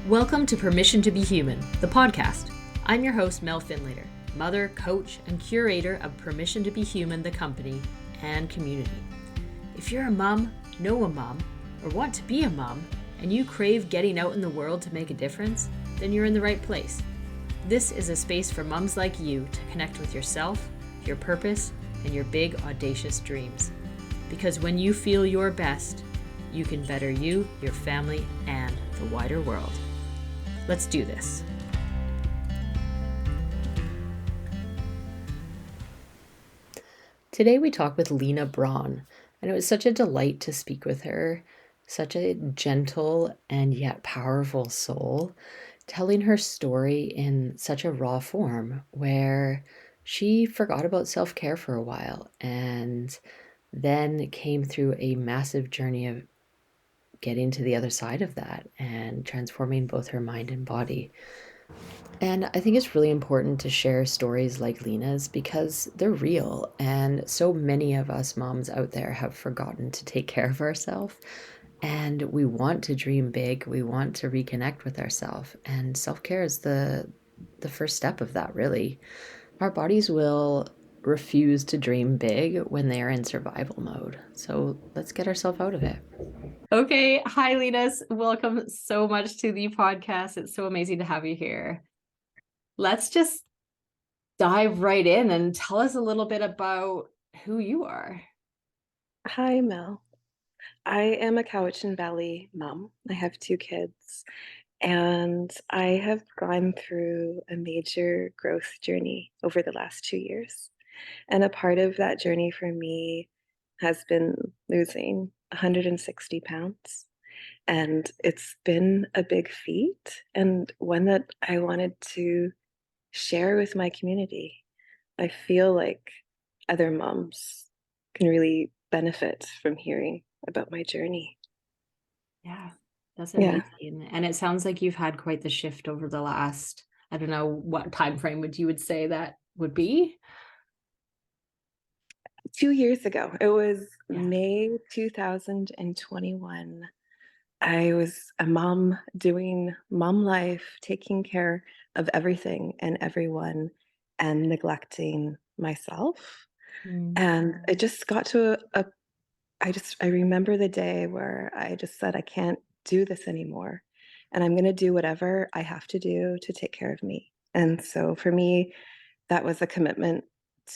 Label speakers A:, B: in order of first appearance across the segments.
A: Welcome to Permission to Be Human, the podcast. I'm your host, Mel Finlater, mother, coach, and curator of Permission to Be Human, the company and community. If you're a mom, know a mom, or want to be a mom, and you crave getting out in the world to make a difference, then you're in the right place. This is a space for moms like you to connect with yourself, your purpose, and your big, audacious dreams. Because when you feel your best, you can better you, your family, and the wider world. Let's do this. Today we talk with Lina Braun, and it was such a delight to speak with her. Such a gentle and yet powerful soul, telling her story in such a raw form where she forgot about self-care for a while and then came through a massive journey of getting to the other side of that and transforming both her mind and body. And I think it's really important to share stories like Lina's because they're real. And so many of us moms out there have forgotten to take care of ourselves. And we want to dream big. We want to reconnect with ourselves. And self-care is the first step of that, really. Our bodies will refuse to dream big when they are in survival mode. So let's get ourselves out of it. Okay. Hi, Linus. Welcome so much to the podcast. It's so amazing to have you here. Let's just dive right in and tell us a little bit about who you are.
B: Hi, Mel. I am a Cowichan Valley mom. I have two kids, and I have gone through a major growth journey over the last 2 years. And a part of that journey for me has been losing 160 pounds. And it's been a big feat and one that I wanted to share with my community. I feel like other moms can really benefit from hearing about my journey.
A: Yeah, that's
B: Yeah.
A: amazing. And it sounds like you've had quite the shift over the last, I don't know what time frame would say that would be?
B: 2 years ago, it was
A: Yeah.
B: May 2021. I was a mom doing mom life, taking care of everything and everyone, and neglecting myself.
A: Mm.
B: And it just got to I remember the day where I just said, I can't do this anymore. And I'm going to do whatever I have to do to take care of me. And so for me, that was a commitment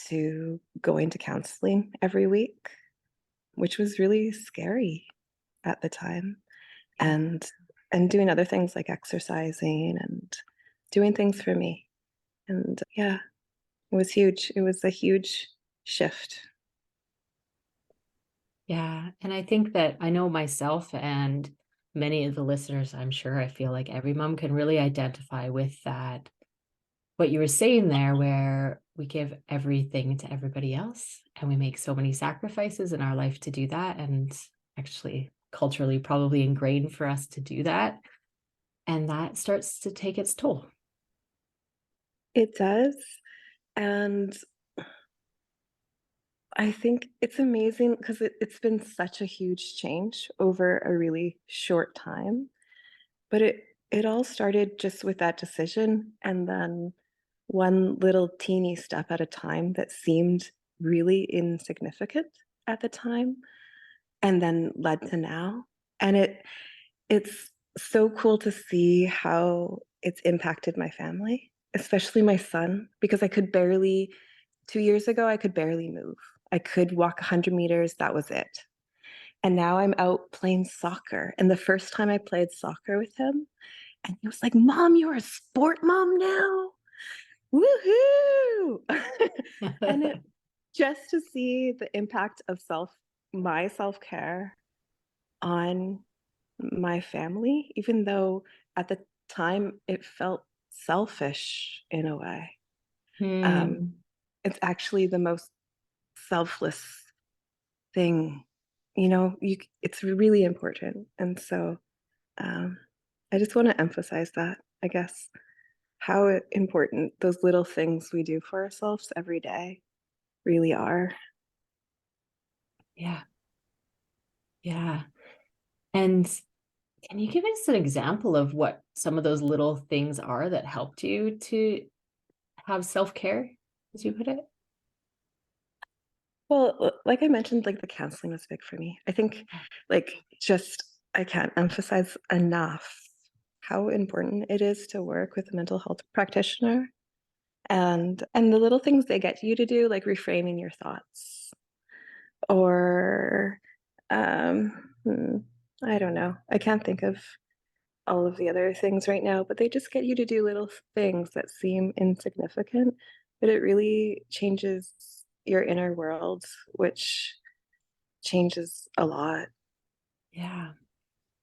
B: to going to counseling every week, which was really scary at the time.
A: Yeah.
B: And doing other things like exercising and doing things for me. And yeah, it was huge. It was a huge shift.
A: Yeah. And I think that I know myself and many of the listeners, I'm sure I feel like every mom can really identify with that. What you were saying there, where we give everything to everybody else and we make so many sacrifices in our life to do that. And actually, culturally, probably ingrained for us to do that. And that starts to take its toll.
B: It does. And I think it's amazing because it's been such a huge change over a really short time. But it all started just with that decision and then one little teeny step at a time that seemed really insignificant at the time and then led to now. And it's so cool to see how it's impacted my family, especially my son, because I could barely 2 years ago, I could barely move. I could walk 100 meters, that was it. And now I'm out playing soccer, and the first time I played soccer with him, and he was like, "Mom, you're a sport mom now? Woohoo!" And it just to see the impact of my self-care on my family, even though at the time it felt selfish in a way. Um,
A: Hmm.
B: it's actually the most selfless thing, you know, it's really important. And so um, I just want to emphasize that, I guess, how important those little things we do for ourselves every day really are.
A: Yeah. Yeah. And Can you give us an example of what some of those little things are that helped you to have self-care, as you put it?
B: Well, like I mentioned, like, the counseling was big for me. I think, like, just I can't emphasize enough how important it is to work with a mental health practitioner, and the little things they get you to do, like reframing your thoughts or, I don't know. I can't think of all of the other things right now, but they just get you to do little things that seem insignificant, but it really changes your inner world, which changes a lot.
A: Yeah.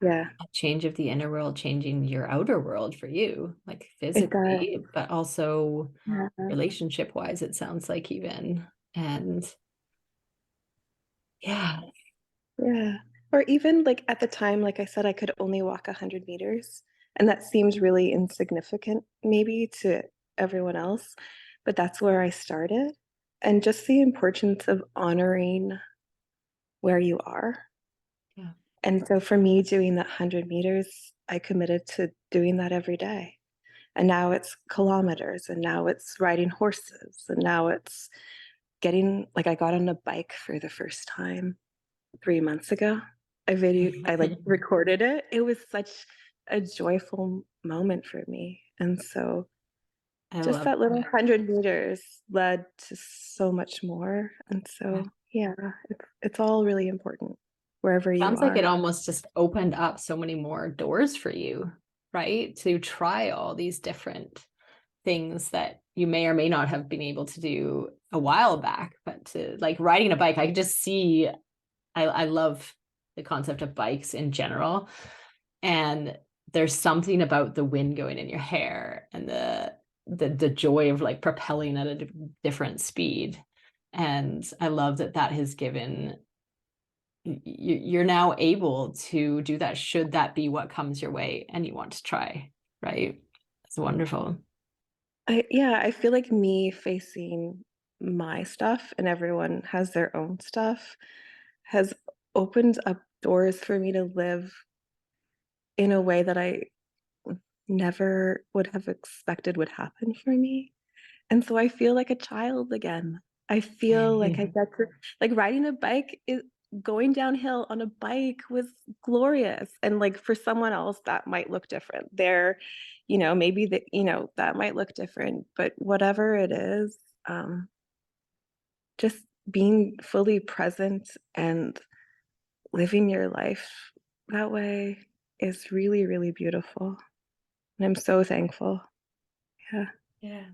B: Yeah,
A: A change of the inner world changing your outer world for you, like
B: it does.
A: physically, but also
B: Yeah,
A: relationship-wise, it sounds like even. And yeah,
B: yeah. Or even, like, at the time, like I said, I could only walk 100 meters, and that seems really insignificant maybe to everyone else, but that's where I started, and just the importance of honoring where you are.
A: yeah,
B: And so for me, doing that 100 meters, I committed to doing that every day. And now it's kilometers, and now it's riding horses, and now it's getting like I got on a bike for the first time 3 months ago. I, like, recorded it. It was such a joyful moment for me, and so
A: I
B: just
A: love
B: that little
A: that.
B: 100 meters led to so much more, and
A: Yeah.
B: so, yeah, it's all really important wherever you
A: Sounds like it
B: are.
A: almost just opened up so many more doors for you, right? To try all these different things that you may or may not have been able to do a while back, but to like riding a bike, I could just see I love the concept of bikes in general. And there's something about the wind going in your hair and the joy of like propelling at a different speed. And I love that that has given you're now able to do that should that be what comes your way and you want to try, right? It's wonderful.
B: I feel like me facing my stuff and everyone has their own stuff has opened up doors for me to live in a way that I never would have expected would happen for me. And so I feel like a child again. I feel like I get to like riding a bike is going downhill on a bike was glorious. And like for someone else that might look different. Maybe that, that might look different, but whatever it is, um, just being fully present and living your life that way is really, really beautiful. And I'm so thankful. Yeah.
A: Yeah.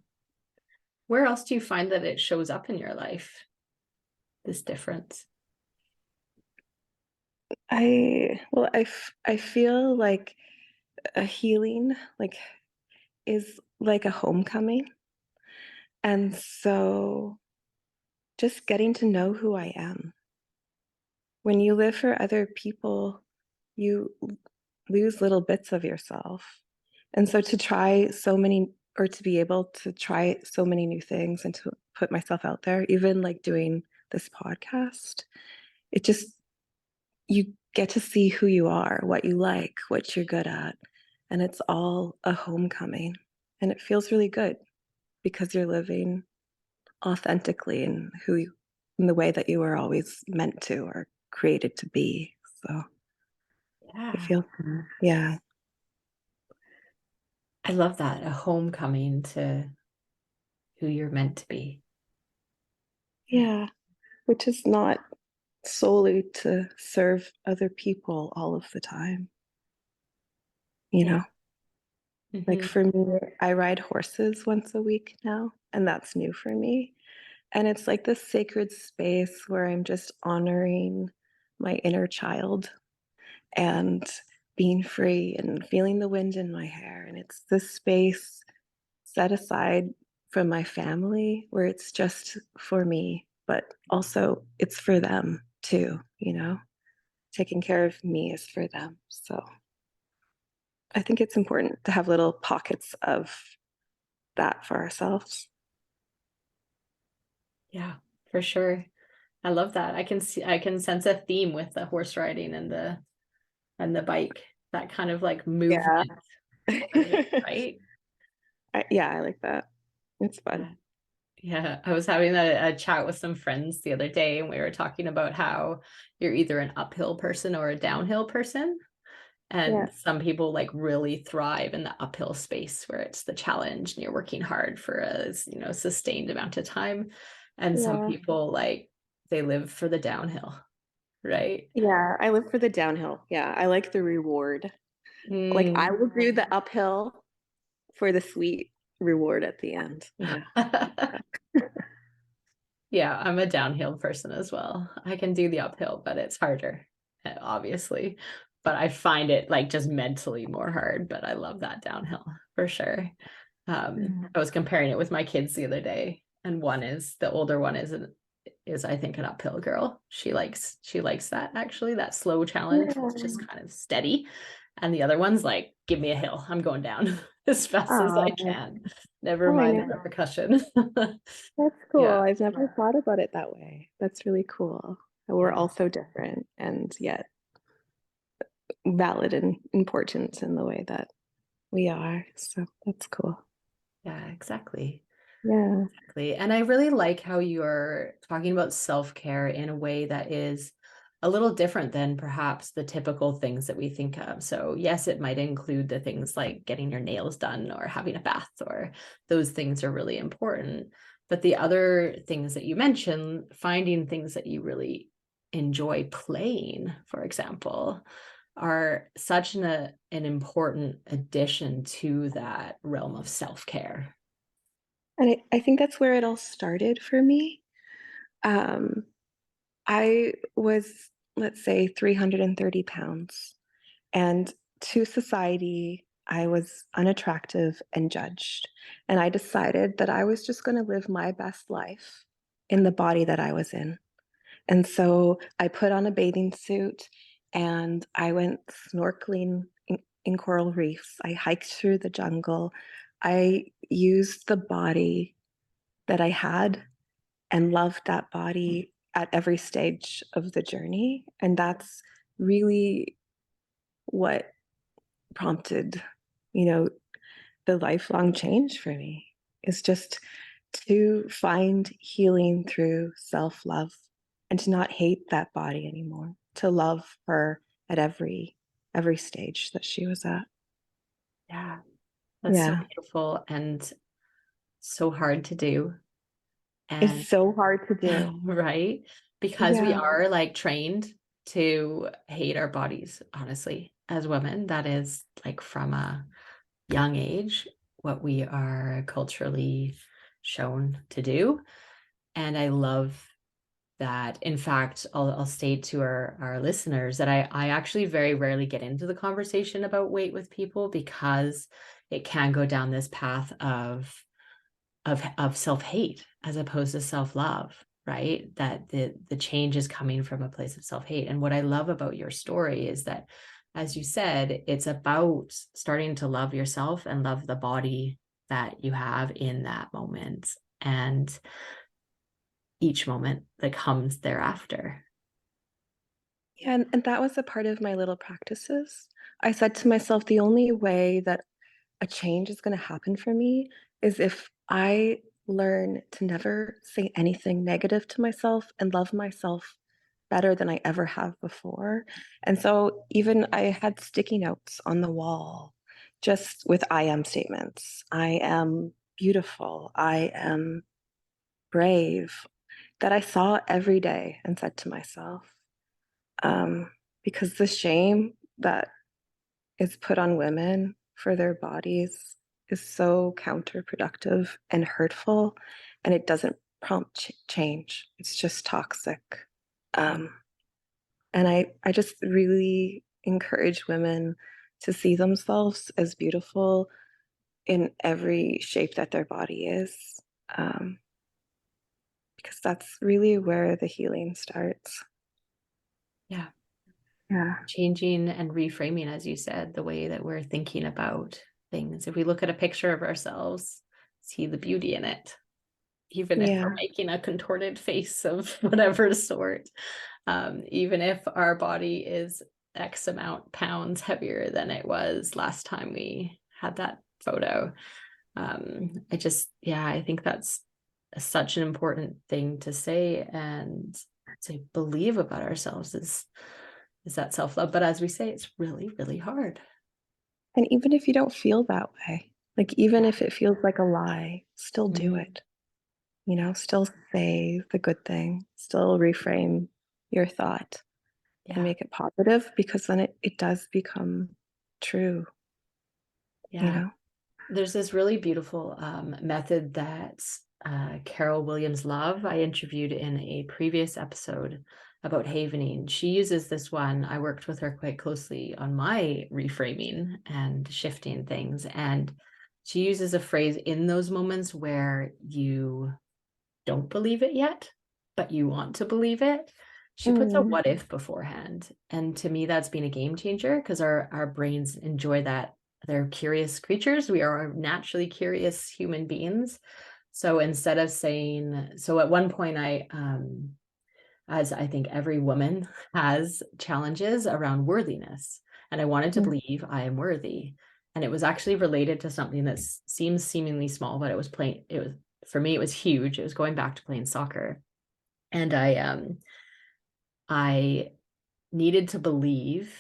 A: Where else do you find that it shows up in your life, this difference?
B: I feel like a healing like is like a homecoming. And so just getting to know who I am. When you live for other people, you lose little bits of yourself. And so to try so many or to be able to try so many new things and to put myself out there, even like doing this podcast, it just you get to see who you are, what you like, what you're good at, and it's all a homecoming. And it feels really good because you're living authentically in the way that you were always meant to or created to be. So it
A: Yeah.
B: feels good. Yeah.
A: I love that. A homecoming to who you're meant to be. Yeah.
B: Yeah. Which is not solely to serve other people all of the time, you
A: Yeah.
B: know? Like
A: Hmm.
B: for me, I ride horses once a week now, and that's new for me. And it's like this sacred space where I'm just honoring my inner child and being free and feeling the wind in my hair. And it's this space set aside from my family where it's just for me, but also it's for them too, Taking care of me is for them. So I think it's important to have little pockets of that for ourselves.
A: Yeah, for sure. I love that. I can sense a theme with the horse riding and the bike. that kind of like
B: Yeah.
A: movement part of it, right?
B: Yeah, I like that. It's fun.
A: Yeah. Yeah, I was having a chat with some friends the other day, and we were talking about how you're either an uphill person or a downhill person.
B: Yeah.
A: And some people like really thrive in the uphill space where it's the challenge and you're working hard for a, sustained amount of time. And some
B: Yeah.
A: people like they live for the downhill, right?
B: Yeah, I live for the downhill. Yeah, I like the reward. Like, I
A: Mm.
B: will do the uphill for the sweet reward at the end. Yeah.
A: Yeah, I'm a downhill person as well. I can do the uphill, but it's harder, obviously. But I find it like just mentally more hard, but I love that downhill for sure.
B: Mm.
A: I was comparing it with my kids the other day, and the older one is I think an uphill girl. She likes that actually, that slow challenge that's just
B: Yeah.
A: kind of steady. And the other one's like, give me a hill. I'm going down as fast as I
B: Oh,
A: can. Never
B: oh, I
A: mind the
B: know.
A: repercussion.
B: That's cool.
A: Yeah.
B: I've never thought about it that way. That's really cool. We're
A: Yeah.
B: all so different and yet valid and important in the way that we are. So that's cool.
A: Yeah, exactly.
B: Yeah.
A: Exactly. And I really like how you're talking about self-care in a way that is a little different than perhaps the typical things that we think of. So, yes, it might include the things like getting your nails done or having a bath, or those things are really important. But the other things that you mentioned, finding things that you really enjoy playing, for example, are such an important addition to that realm of self-care.
B: And I think that's where it all started for me. Um, I was, let's say, 330 pounds. And to society, I was unattractive and judged. And I decided that I was just going to live my best life in the body that I was in. And so I put on a bathing suit and I went snorkeling in coral reefs. I hiked through the jungle. I used the body that I had and loved that body at every stage of the journey. And that's really what prompted, you know, the lifelong change for me is just to find healing through self-love and to not hate that body anymore, to love her at every stage that she was at.
A: Yeah. That's so
B: Yeah.
A: beautiful and so hard to do. And
B: It's so hard to do.
A: right, because we
B: Yeah.
A: are like trained to hate our bodies, honestly, as women. That is like from a young age what we are culturally shown to do. And I love that. In fact, I'll state to our listeners that I actually very rarely get into the conversation about weight with people because it can go down this path of self-hate as opposed to self-love, right? That the change is coming from a place of self-hate. And what I love about your story is that, as you said, it's about starting to love yourself and love the body that you have in that moment, and each moment that comes thereafter.
B: Yeah, and that was a part of my little practices. I said to myself, the only way that a change is going to happen for me is if I learn to never say anything negative to myself and love myself better than I ever have before. And so even I had sticky notes on the wall just with I am statements. I am beautiful. I am brave that I saw every day and said to myself, um, because the shame that is put on women for their bodies is so counterproductive and hurtful, and it doesn't prompt change. It's just toxic. Um, and I just really encourage women to see themselves as beautiful in every shape that their body is, um, because that's really where the healing starts.
A: Yeah.
B: Yeah.
A: Changing and reframing, as you said, the way that we're thinking about things. If we look at a picture of ourselves, see the beauty in it, even if we're
B: Yeah.
A: making a contorted face of whatever sort, even if our body is X amount pounds heavier than it was last time we had that photo. I just, yeah, I think that's such an important thing to say and to believe about ourselves is that self-love. But as we say, it's really, really hard.
B: And even if you don't feel that way, like, even
A: Yeah.
B: if it feels like a lie, still do
A: Mhm.
B: it. Still say the good thing, still reframe your thought and
A: Yeah.
B: make it positive because then it does become true, you
A: Yeah.
B: know?
A: There's this really beautiful method that Carol Williams Love I interviewed in a previous episode about havening. She uses this one. I worked with her quite closely on my reframing and shifting things. And she uses a phrase in those moments where you don't believe it yet, but you want to believe it. She puts a
B: Mm,
A: what if beforehand. And to me, that's been a game changer because our brains enjoy that. They're curious creatures. We are naturally curious human beings. So instead of saying, so at one point, as I think every woman has challenges around worthiness. And I wanted to
B: mm,
A: believe I am worthy. And it was actually related to something that seems seemingly small, but it was, for me, it was huge. It was going back to playing soccer. And I needed to believe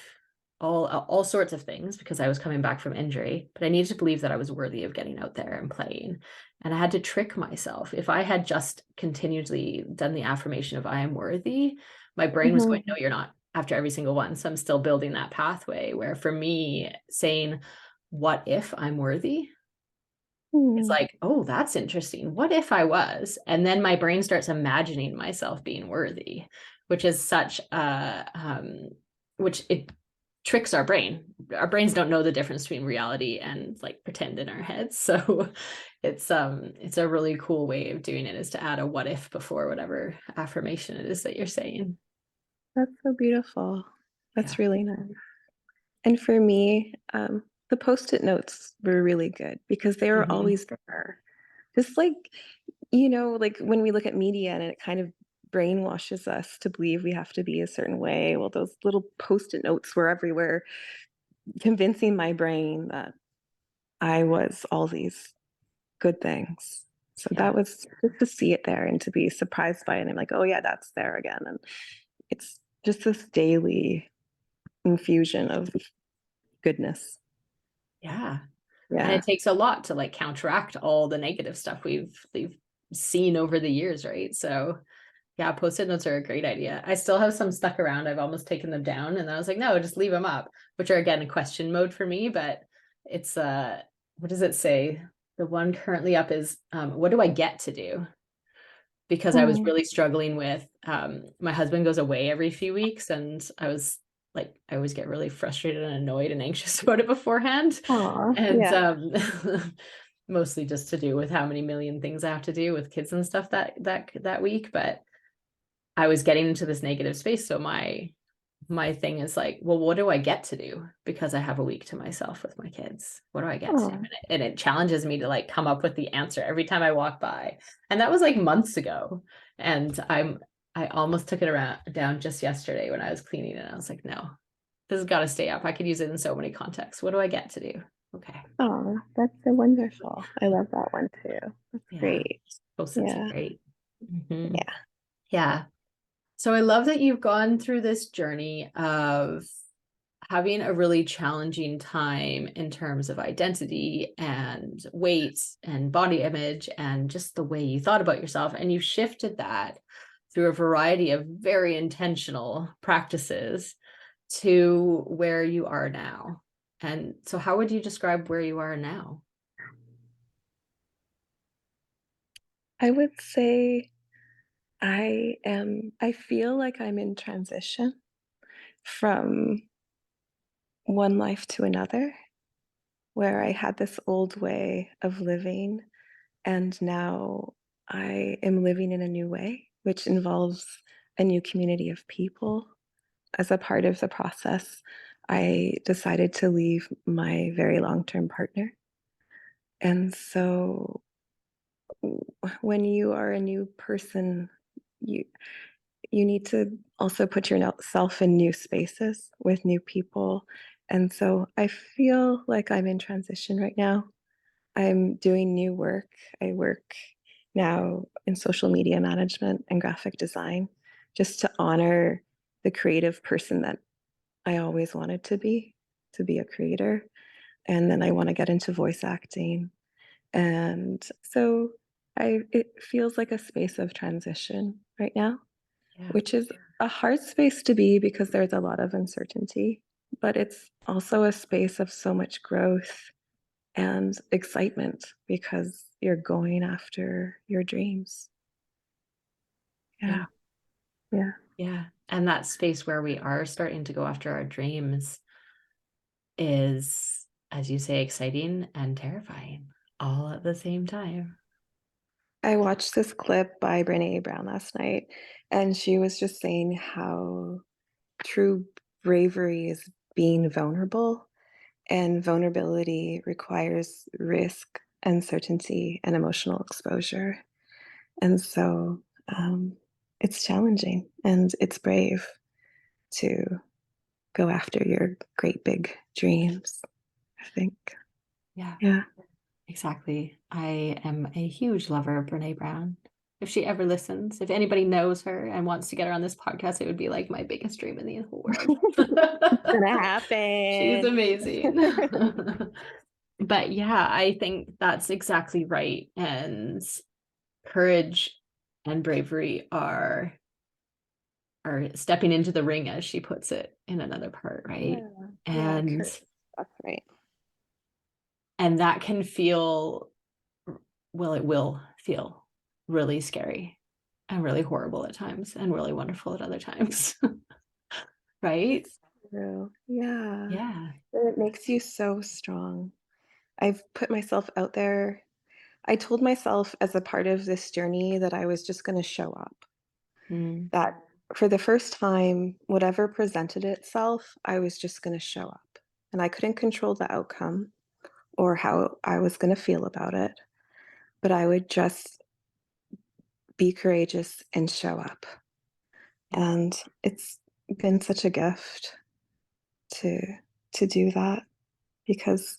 A: all sorts of things because I was coming back from injury, but I needed to believe that I was worthy of getting out there and playing. And I had to trick myself. If I had just continually done the affirmation of I am worthy, my brain was going, no,
B: mhm,
A: you're not, after every single one. So I'm still building that pathway where for me, saying, what if I'm worthy? It's
B: mm.
A: like, oh, that's interesting. What if I was? And then my brain starts imagining myself being worthy, which is such which it tricks our brain. Our brains don't know the difference between reality and like pretend in our heads. So it's a really cool way of doing it is to add a what if before whatever affirmation it is that you're saying.
B: That's so beautiful.
A: Yeah.
B: That's really nice. And for me, the Post-it notes were really good because they were
A: Mhm.
B: always there. Just like, like when we look at media and it kind of brainwashes us to believe we have to be a certain way. Well, those little Post-it notes were everywhere, convincing my brain that I was all these good things. So
A: Yeah.
B: that was just to see it there and to be surprised by it. And I'm like, oh yeah, that's there again. And it's just this daily infusion of goodness.
A: Yeah. And
B: Yeah.
A: it takes a lot to like counteract all the negative stuff we've seen over the years, right? So yeah, post-it notes are a great idea. I still have some stuck around. I've almost taken them down, and then I was like, no, just leave them up, which are again a question mode for me. But it's what does it say? The one currently up is what do I get to do? Because I was
B: Mm.
A: really struggling with my husband goes away every few weeks, and I was like, I always get really frustrated and annoyed and anxious about it beforehand.
B: Aw,
A: And
B: yeah.
A: mostly just to do with how many million things I have to do with kids and stuff that week. But I was getting into this negative space. So my thing is like, well, what do I get to do? Because I have a week to myself with my kids. What do I get to do?
B: Aw,
A: And it challenges me to like come up with the answer every time I walk by. And that was like months ago. And I almost took it around down just yesterday when I was cleaning and I was like, no, this has got to stay up. I could use it in so many contexts. What do I get to do? Okay.
B: aw, that's so wonderful. I love that one too. That's
A: Yeah.
B: great.
A: Post-its are
B: Yeah,
A: great. Mhm.
B: yeah.
A: Yeah. So I love that you've gone through this journey of having a really challenging time in terms of identity and weight and body image and just the way you thought about yourself. And you shifted that through a variety of very intentional practices to where you are now. And so, how would you describe where you are now?
B: I would say I feel like I'm in transition from one life to another, where I had this old way of living, and now I am living in a new way, which involves a new community of people. As a part of the process, I decided to leave my very long-term partner. And so when you are a new person, you you need to also put yourself in new spaces with new people. And so I feel like I'm in transition right now. I'm doing new work. I work now in social media management and graphic design just to honor the creative person that I always wanted to be a creator. And then I want to get into voice acting. And so it feels like a space of transition right now,
A: Yeah.
B: which is a hard space to be because there's a lot of uncertainty, but it's also a space of so much growth and excitement because you're going after your dreams. Yeah.
A: Yeah.
B: Yeah.
A: Yeah. And that space where we are starting to go after our dreams is, as you say, exciting and terrifying all at the same time.
B: I watched this clip by Brene Brown last night, and she was just saying how true bravery is being vulnerable, and vulnerability requires risk, uncertainty, and emotional exposure. And so it's challenging and it's brave to go after your great big dreams, I think.
A: Yeah,
B: Yeah.
A: exactly. I am a huge lover of Brene Brown. If she ever listens, if anybody knows her and wants to get her on this podcast, it would be like my biggest dream in the whole world.
B: It's gonna
A: She's
B: happen.
A: amazing. But yeah, I think that's exactly right. And courage and bravery are stepping into the ring, as she puts it in another part, right?
B: Yeah. Yeah,
A: And
B: Kurt. That's right.
A: that can feel, well, it will feel really scary and really horrible at times and really wonderful at other times. Right?
B: It's true. Yeah.
A: Yeah.
B: It makes you so strong. I've put myself out there. I told myself as a part of this journey that I was just going to show up,
A: Mm,
B: that for the first time, whatever presented itself, I was just going to show up. And I couldn't control the outcome or how I was going to feel about it, but I would just be courageous and show up.
A: yeah.
B: And it's been such a gift to to do that because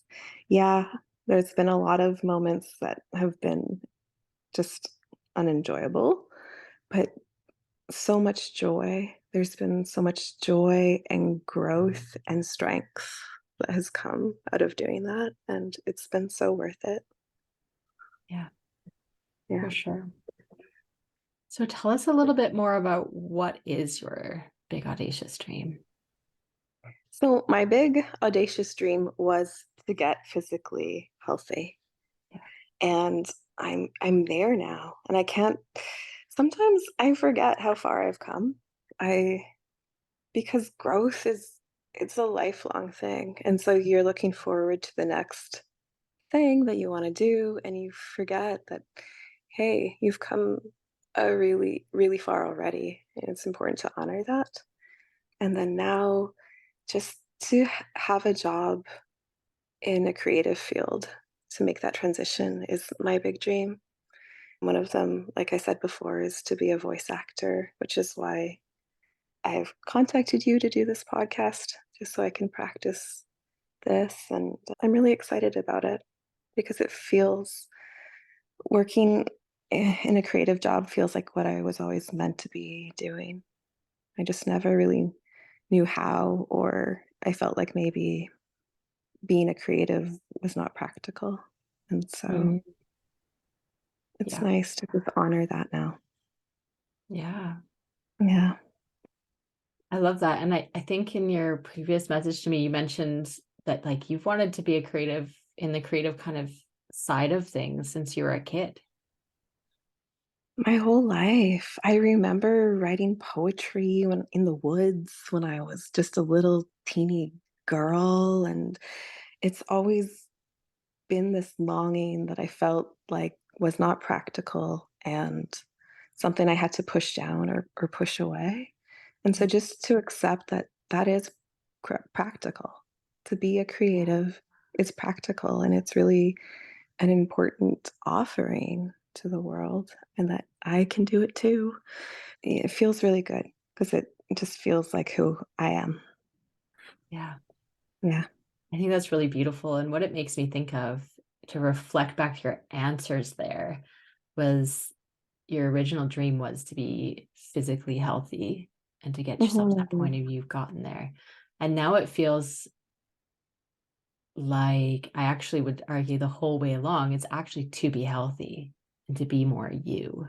B: yeah, there's been a lot of moments that have been just unenjoyable, but so much joy. There's been so much joy and growth and strength that has come out of doing that, and it's been so worth it.
A: Yeah,
B: Yeah.
A: for sure. So tell us a little bit more about what is your big audacious dream?
B: So my big audacious dream was to get physically healthy.
A: Yeah.
B: And I'm there now. And I can't sometimes I forget how far I've come. I because growth is it's a lifelong thing. And so you're looking forward to the next thing that you want to do and you forget that hey, you've come a really really far already and it's important to honor that. And then now just to have a job in a creative field to make that transition is my big dream. One of them, like I said before, is to be a voice actor, which is why I've contacted you to do this podcast, just so I can practice this. And I'm really excited about it because it feels working in a creative job feels like what I was always meant to be doing. I just never really knew how, or I felt like maybe being a creative was not practical. And so
A: Mm,
B: it's
A: yeah.
B: nice to just honor that now.
A: Yeah.
B: Yeah.
A: I love that. And I think in your previous message to me, you mentioned that like you've wanted to be a creative in the creative kind of side of things since you were a kid.
B: My whole life. I remember writing poetry when in the woods when I was just a little teeny girl. And it's always been this longing that I felt like was not practical and something I had to push down or push away. And so
A: Mm,
B: just to accept that that is practical. To be a
A: yeah.
B: creative is practical and it's really an important offering. to the world and that I can do it too. It feels really good because it just feels like who I am.
A: Yeah.
B: Yeah.
A: I think that's really beautiful. And what it makes me think of, to reflect back to your answers there, was your original dream was to be physically healthy and to get yourself to that point
B: Mhm.
A: of you've gotten there. And now it feels like, I actually would argue the whole way along, it's actually to be healthy and to be more you,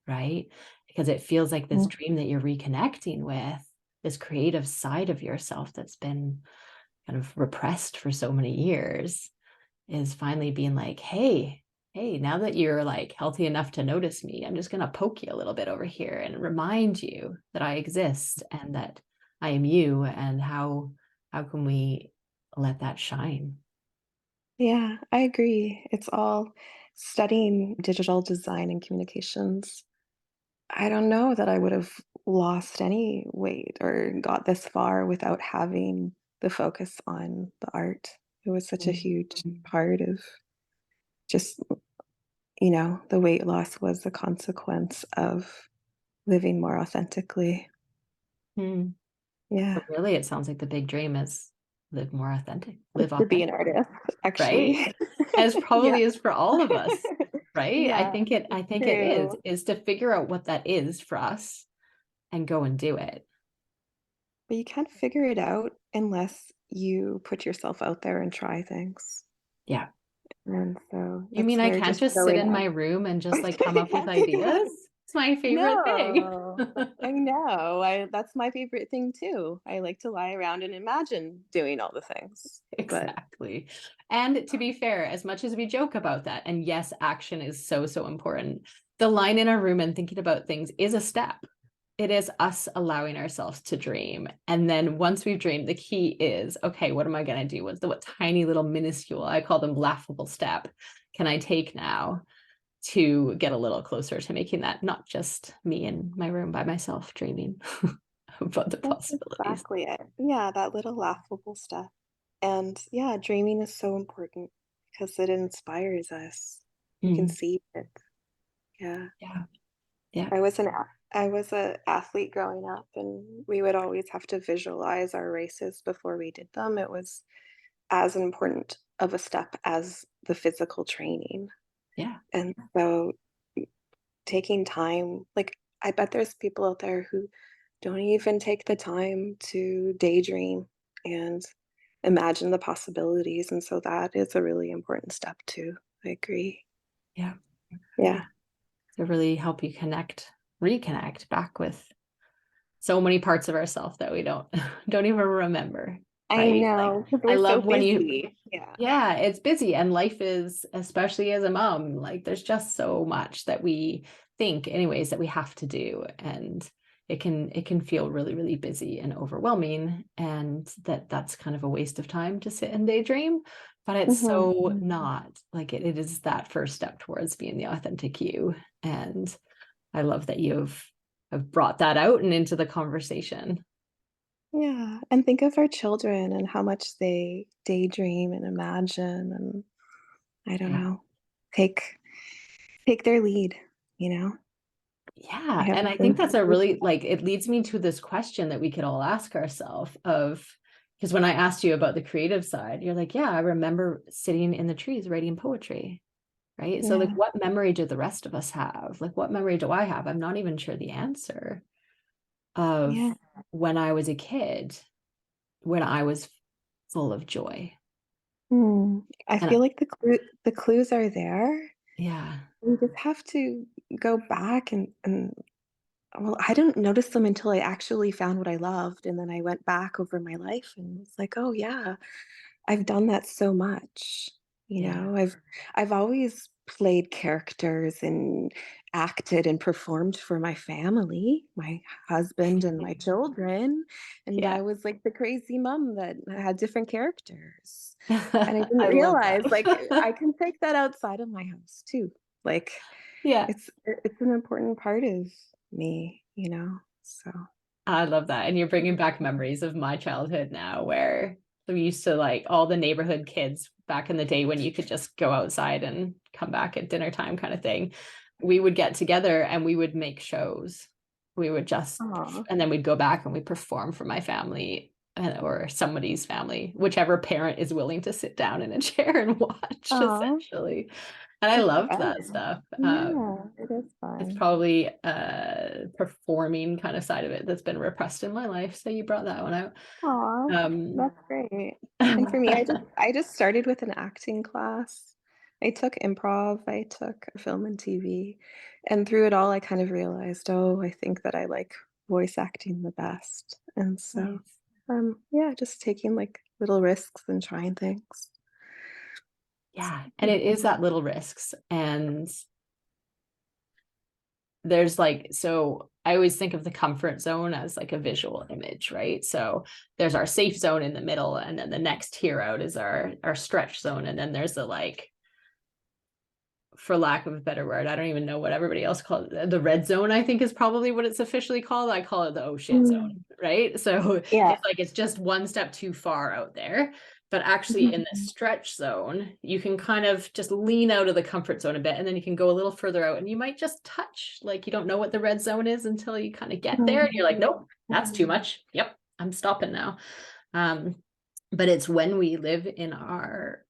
A: right? Because it feels like this dream that you're reconnecting with, this creative side of yourself that's been kind of repressed for so many years, is finally being like, hey, now that you're like healthy enough to notice me, I'm just going to poke you a little bit over here and remind you that I exist and that I am you, and how can we let that shine?
B: Yeah, I agree. It's all studying digital design and communications. I don't know that I would have lost any weight or got this far without having the focus on the art. It was such a huge part of just, the weight loss was a consequence of living more authentically.
A: Hmm.
B: Yeah.
A: But really, it sounds like the big dream is live more authentic, live
B: To be an
A: authentically,
B: artist,
A: right?
B: actually.
A: As
B: Yeah.
A: probably is for all of us, right? I
B: Yeah,
A: think it, I
B: it's
A: think it
B: true.
A: is to figure out what that is for us and go and do it.
B: But you can't figure it out unless you put yourself out there and try things.
A: Yeah.
B: And so
A: You mean
B: that's
A: I
B: where
A: can't
B: just
A: just sit
B: showing
A: in
B: up.
A: my room and just like come up with ideas? It's my favorite thing.
B: No, I know. That's my favorite thing too. I like to lie around and imagine doing all the things. But
A: Exactly. And to be fair, as much as we joke about that, and yes, action is so, so important, the line in our room and thinking about things is a step. It is us allowing ourselves to dream. And then once we've dreamed, the key is, okay, what am I going to do? What tiny little minuscule, I call them laughable step, can I take now to get a little closer to making that not just me in my room by myself dreaming about the
B: that's
A: possibilities?
B: exactly it. Yeah, that little laughable stuff. And yeah, dreaming is so important because it inspires us. We can
A: Mm,
B: see it. Yeah.
A: yeah. Yeah.
B: I was a athlete growing up, and we would always have to visualize our races before we did them. It was as important of a step as the physical training.
A: Yeah.
B: And so taking time, like, I bet there's people out there who don't even take the time to daydream and imagine the possibilities. And so that is a really important step too. I agree.
A: Yeah.
B: Yeah.
A: To really help you reconnect back with so many parts of ourselves that we don't even remember,
B: I
A: right? Like,
B: know, because
A: I
B: we're so
A: love when you,
B: busy. Yeah.
A: yeah, it's busy, and life is, especially as a mom, like there's just so much that we think anyways that we have to do, and it can feel really, really busy and overwhelming, and that's kind of a waste of time to sit and daydream. But it's
B: Mhm.
A: so not like it is that first step towards being the authentic you. And I love that have brought that out and into the conversation.
B: Yeah, and think of our children and how much they daydream and imagine and I don't
A: Yeah.
B: know, take take their lead, you know? They
A: Yeah.
B: have
A: And
B: the
A: I
B: same
A: think that's a really,
B: sensibility.
A: like, it leads me to this question that we could all ask ourselves of, because when I asked you about the creative side, you're like, yeah, I remember sitting in the trees writing poetry. Right. So, like,
B: Yeah,
A: what memory do the rest of us have? Like, what memory do I have? I'm not even sure the answer of
B: yeah.
A: when I was a kid, when I was full of joy.
B: I
A: And
B: feel like the clues are there.
A: yeah,
B: We just have to go back and well, I didn't notice them until I actually found what I loved, and then I went back over my life and was like, "Oh, yeah, I've done that so much."
A: yeah,
B: I've always played characters and acted and performed for my family, my husband and my children, and I
A: yeah.
B: was like the crazy mom that had different characters. And I didn't
A: I love
B: realize, like, I
A: that.
B: can take that outside of my house too. Like,
A: Yeah,
B: it's an important part of me, So
A: I love that. And you're bringing back memories of my childhood now, where So we used to like all the neighborhood kids back in the day when you could just go outside and come back at dinner time kind of thing. We would get together and we would make shows. We would just,
B: Aw.
A: and then we'd go back and we perform for my family or somebody's family, whichever parent is willing to sit down in a chair and watch,
B: Aw,
A: essentially. And I
B: that's
A: loved that
B: fun.
A: stuff.
B: Yeah, it is
A: It's
B: fun.
A: probably a performing kind of side of it that's been repressed in my life. So you brought that one out.
B: Aw,
A: Um,
B: that's great. And for me, I just started with an acting class. I took improv, I took film and TV, and through it all, I kind of realized, oh, I think that I like voice acting the best. And so,
A: Nice.
B: yeah, just taking like little risks and trying things.
A: Yeah, and it is that little risks. And there's like, so I always think of the comfort zone as like a visual image, right? So there's our safe zone in the middle, and then the next tier out is our stretch zone. And then there's the like, for lack of a better word, I don't even know what everybody else calls it. The red zone, I think, is probably what it's officially called. I call it the oh shit
B: Mm,
A: zone, right? So
B: yeah.
A: it's like it's just one step too far out there. But actually, in the
B: Mhm.
A: stretch zone, you can kind of just lean out of the comfort zone a bit, and then you can go a little further out, and you might just touch. Like you don't know what the red zone is until you kind of get there, and you're like, nope, that's too much. Yep, I'm stopping now. Um, but it's when we live in our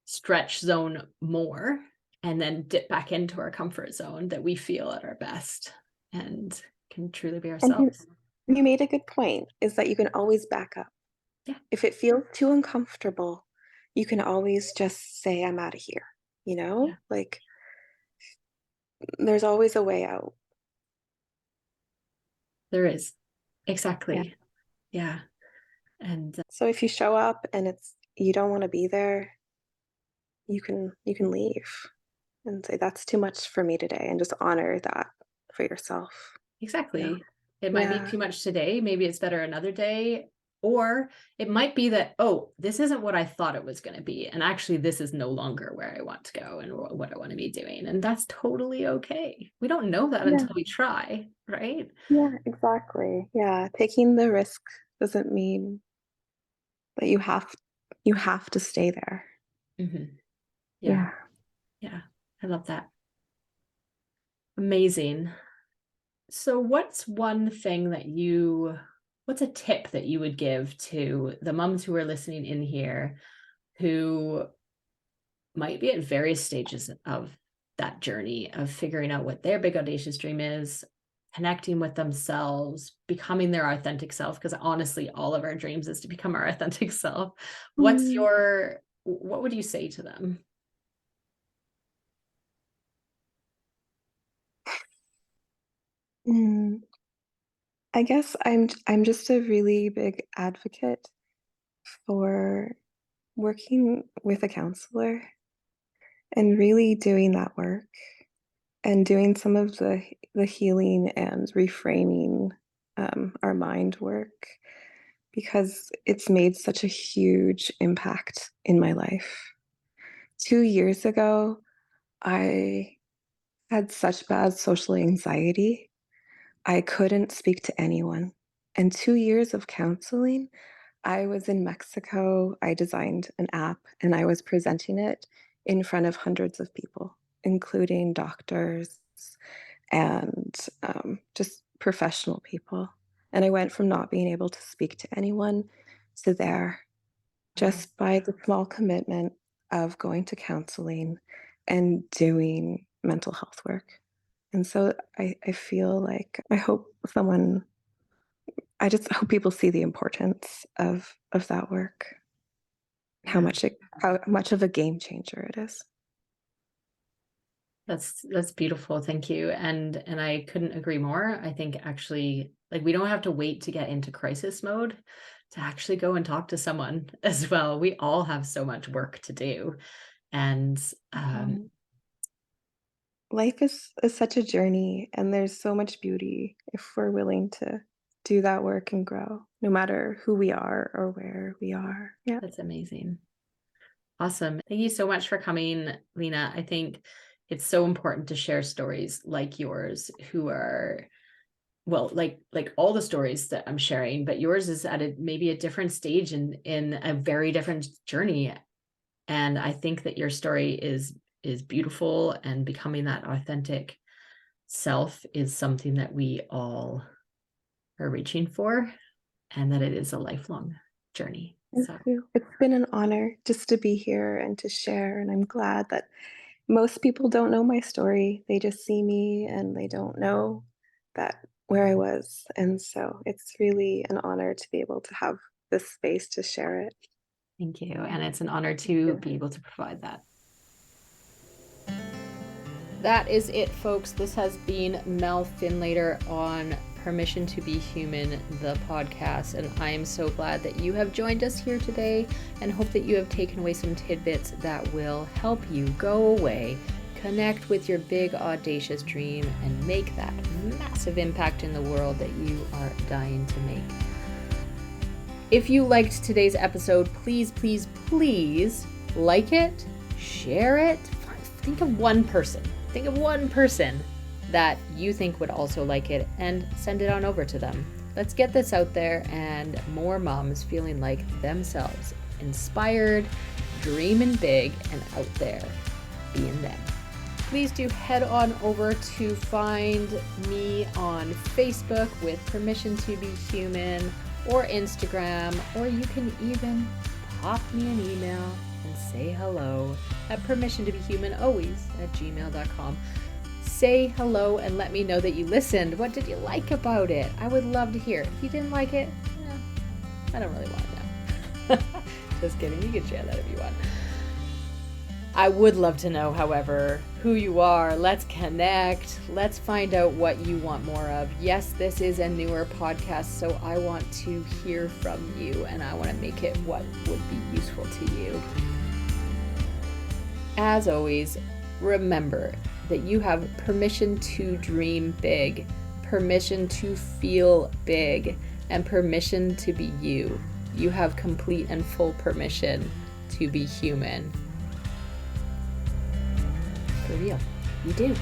A: stretch zone more and then dip back into our comfort zone that we feel at our best and can truly be
B: And
A: ourselves.
B: you made a good point, is that you can always back up.
A: Yeah.
B: If it feels too uncomfortable, you can always just say, "I'm out of here," you
A: Yeah.
B: know? Like, there's always a way out.
A: There is.
B: Yeah.
A: Exactly. Yeah. And
B: So if you show up and it's you don't wanna be there, you can leave and say, "That's too much for me today," and just honor that for yourself. Yeah.
A: exactly. It might be
B: Yeah.
A: too much today. Maybe it's better another day. Or it might be that, oh, this isn't what I thought it was going to be. And actually, this is no longer where I want to go and what I want to be doing. And that's totally okay. We don't know that
B: Yeah.
A: until we try, right?
B: Yeah, exactly. Yeah, taking the risk doesn't mean that you have to stay there.
A: Hmm. Yeah.
B: Yeah.
A: Yeah. I love that. Amazing. So, what's a tip that you would give to the moms who are listening in here who might be at various stages of that journey of figuring out what their big audacious dream is, connecting with themselves, becoming their authentic self? Because honestly, all of our dreams is to become our authentic self.
B: Mm,
A: What would you say to them?
B: mm. I guess I'm just a really big advocate for working with a counselor and really doing that work and doing some of the healing and reframing our mind work because it's made such a huge impact in my life. 2 years ago, I had such bad social anxiety. I couldn't speak to anyone. And 2 years of counseling, I was in Mexico. I designed an app and I was presenting it in front of hundreds of people, including doctors and just professional people. And I went from not being able to speak to anyone to there
A: Wow,
B: just by the small commitment of going to counseling and doing mental health work. And so I feel like I just hope people see the importance of that work,
A: yeah.
B: how much of a game changer it is.
A: That's beautiful. Thank you. And I couldn't agree more. I think actually like we don't have to wait to get into crisis mode to actually go and talk to someone as well. We all have so much work to do. And
B: Um, Life is such a journey, and there's so much beauty if we're willing to do that work and grow, no matter who we are or where we are. Yeah.
A: that's amazing. Awesome. Thank you so much for coming, Lena. I think it's so important to share stories like yours who are well, like all the stories that I'm sharing, but yours is at maybe a different stage in a very different journey. And I think that your story is beautiful, and becoming that authentic self is something that we all are reaching for, and that it is a lifelong journey.
B: Thank
A: So
B: you. It's been an honor just to be here and to share, and I'm glad that most people don't know my story. They just see me and they don't know that where I was. And so it's really an honor to be able to have this space to share it.
A: thank you. And it's an honor
B: Thank
A: to
B: you.
A: be able to provide that. That is it, folks. This has been Mel Finlater on Permission to Be Human, the podcast. And I am so glad that you have joined us here today, and hope that you have taken away some tidbits that will help you go away, connect with your big, audacious dream, and make that massive impact in the world that you are dying to make. If you liked today's episode, please, please, please like it, share it. Think of one person. Think of one person that you think would also like it, and send it on over to them. Let's get this out there, and more moms feeling like themselves, inspired, dreaming big, and out there being them. Please do head on over to find me on Facebook with Permission to Be Human, or Instagram, or you can even pop me an email and say hello at permissiontobehumanalways@gmail.com. Say hello and let me know that you listened. What did you like about it? I would love to hear. If you didn't like it, I don't really want to know. Just kidding. You can share that if you want. I would love to know, however, who you are. Let's connect. Let's find out what you want more of. Yes, this is a newer podcast, so I want to hear from you, and I want to make it what would be useful to you. As always, remember that you have permission to dream big, permission to feel big, and permission to be you. You have complete and full permission to be human. For real, you do.